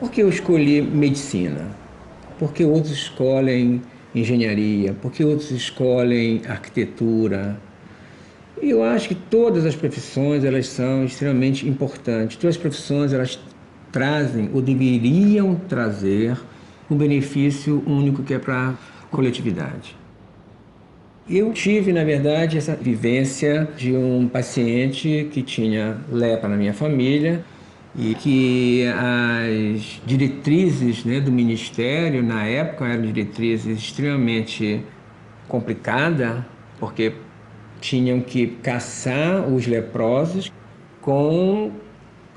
Por que eu escolhi medicina? Por que outros escolhem engenharia? Por que outros escolhem arquitetura? E eu acho que todas as profissões elas são extremamente importantes. Todas as profissões elas trazem ou deveriam trazer um benefício único que é para a coletividade. Eu tive, na verdade, essa vivência de um paciente que tinha lepra na minha família e que as diretrizes, né, do Ministério, na época, eram diretrizes extremamente complicadas, porque tinham que caçar os leprosos com,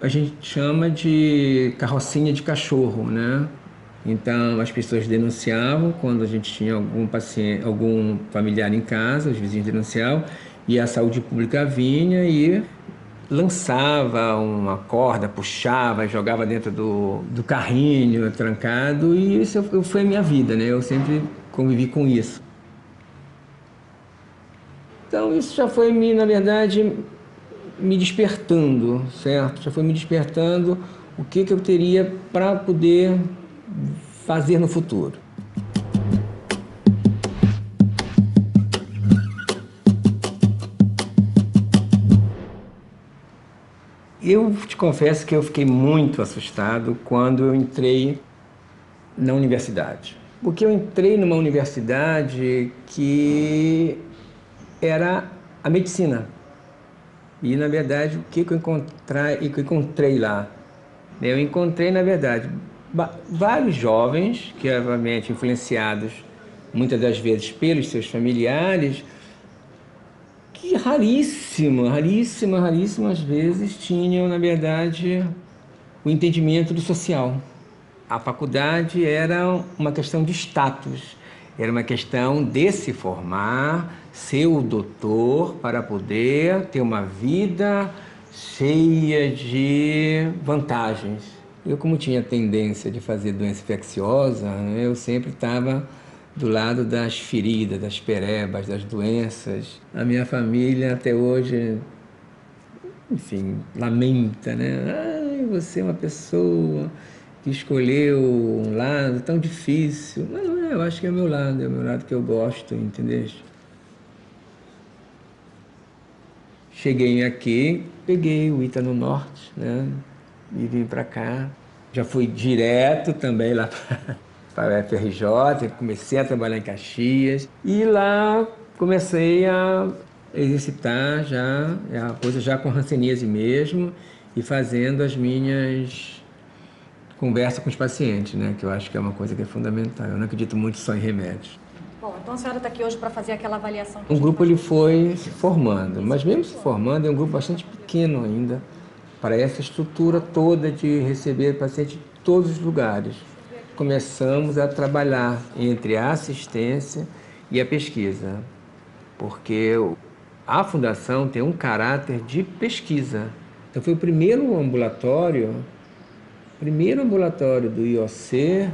a gente chama de carrocinha de cachorro, né? Então, as pessoas denunciavam quando a gente tinha algum paciente, algum familiar em casa, os vizinhos denunciavam, e a saúde pública vinha e lançava uma corda, puxava, jogava dentro do carrinho trancado, e isso foi a minha vida, né? Eu sempre convivi com isso. Então, isso já foi, na verdade, me despertando, certo? Já foi me despertando o que eu teria para poder fazer no futuro. Eu te confesso que eu fiquei muito assustado quando eu entrei na universidade. Porque eu entrei numa universidade que era a medicina. E, na verdade, o que eu encontrei lá? Eu encontrei, na verdade, vários jovens que, obviamente, influenciados muitas das vezes pelos seus familiares, que raríssimas vezes tinham, na verdade, o entendimento do social. A faculdade era uma questão de status, era uma questão de se formar, ser o doutor para poder ter uma vida cheia de vantagens. Eu, como tinha tendência de fazer doença infecciosa, eu sempre estava do lado das feridas, das perebas, das doenças. A minha família até hoje, enfim, lamenta, né? Ai, você é uma pessoa que escolheu um lado tão difícil. Mas não é, eu acho que é o meu lado que eu gosto, entendeu? Cheguei aqui, peguei o Ita no Norte, né? E vim para cá. Já fui direto também lá para a FRJ, comecei a trabalhar em Caxias. E lá comecei a exercitar já, a coisa já com hanseníase mesmo, e fazendo as minhas conversas com os pacientes, né? Que eu acho que é uma coisa que é fundamental. Eu não acredito muito só em remédios. Bom, então a senhora está aqui hoje para fazer aquela avaliação. O grupo ele foi se formando, mas mesmo se formando é um grupo bastante pequeno ainda para essa estrutura toda de receber pacientes de todos os lugares. Começamos a trabalhar entre a assistência e a pesquisa, porque a fundação tem um caráter de pesquisa. Então foi o primeiro ambulatório do IOC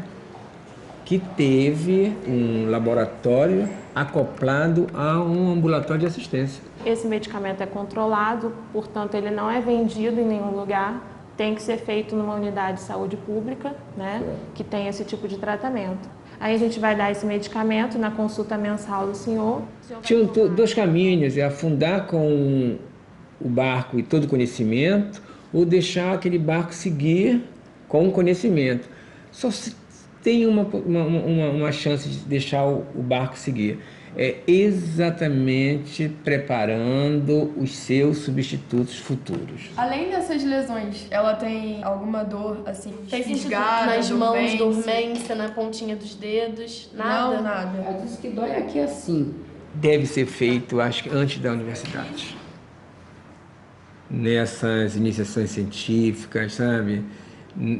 que teve um laboratório acoplado a um ambulatório de assistência. Esse medicamento é controlado, portanto, ele não é vendido em nenhum lugar, tem que ser feito numa unidade de saúde pública, né, que tem esse tipo de tratamento. Aí a gente vai dar esse medicamento na consulta mensal do senhor. Tinham dois caminhos, é afundar com o barco e todo o conhecimento, ou deixar aquele barco seguir com o conhecimento. Só se tem uma chance de deixar o barco seguir. É exatamente preparando os seus substitutos futuros. Além dessas lesões, ela tem alguma dor, assim, tem fisgada, nas mãos, dormência? dormência, na pontinha dos dedos, nada? Não, nada. Ela disse que dói aqui assim. Deve ser feito, acho que antes da universidade. Nessas iniciações científicas, sabe?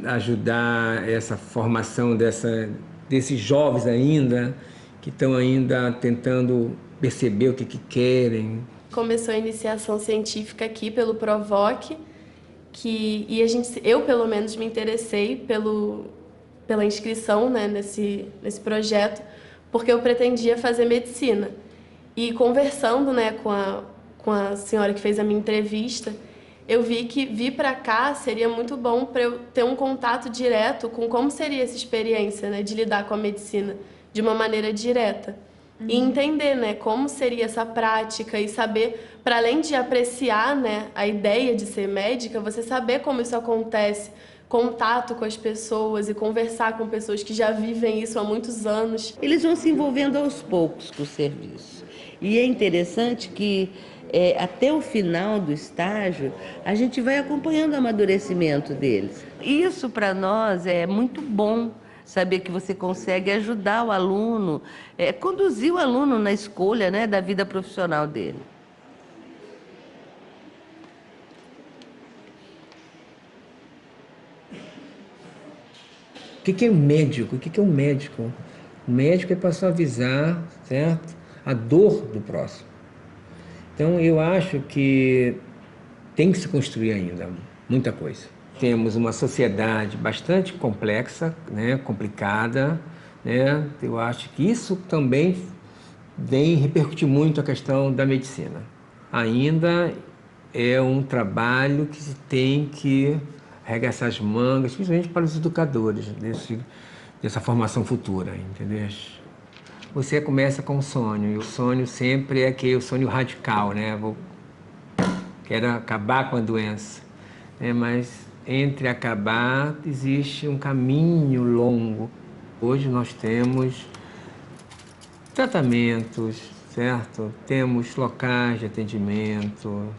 Ajudar essa formação desses jovens ainda, que estão ainda tentando perceber o que querem. Começou a iniciação científica aqui pelo Provoc, eu pelo menos me interessei pela inscrição, né, nesse projeto, porque eu pretendia fazer medicina. E conversando, né, com a senhora que fez a minha entrevista, eu vi que vir para cá seria muito bom para eu ter um contato direto com como seria essa experiência, né, de lidar com a medicina de uma maneira direta. E entender, né, como seria essa prática e saber, para além de apreciar, né, a ideia de ser médica, você saber como isso acontece, contato com as pessoas e conversar com pessoas que já vivem isso há muitos anos. Eles vão se envolvendo aos poucos com o serviço. E é interessante que até o final do estágio, a gente vai acompanhando o amadurecimento deles. Isso para nós é muito bom, saber que você consegue ajudar o aluno, conduzir o aluno na escolha, né, da vida profissional dele. O que é um médico? O que é um médico? O médico é para suavizar, certo, a dor do próximo. Então, eu acho que tem que se construir ainda muita coisa. Temos uma sociedade bastante complexa, né, complicada, né? Eu acho que isso também vem repercutir muito a questão da medicina. Ainda é um trabalho que se tem que arregaçar as mangas, principalmente para os educadores dessa formação futura, entendeu? Você começa com um sonho, e o sonho sempre é aquele sonho radical, né? Quero acabar com a doença, né? Mas entre acabar existe um caminho longo. Hoje nós temos tratamentos, certo? Temos locais de atendimento,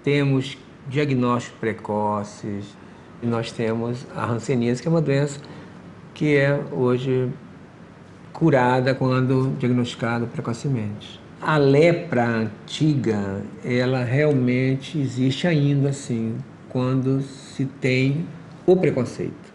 temos diagnósticos precoces, e nós temos a hanseníase, que é uma doença que é hoje curada quando diagnosticada precocemente. A lepra antiga, ela realmente existe ainda assim, quando se tem o preconceito.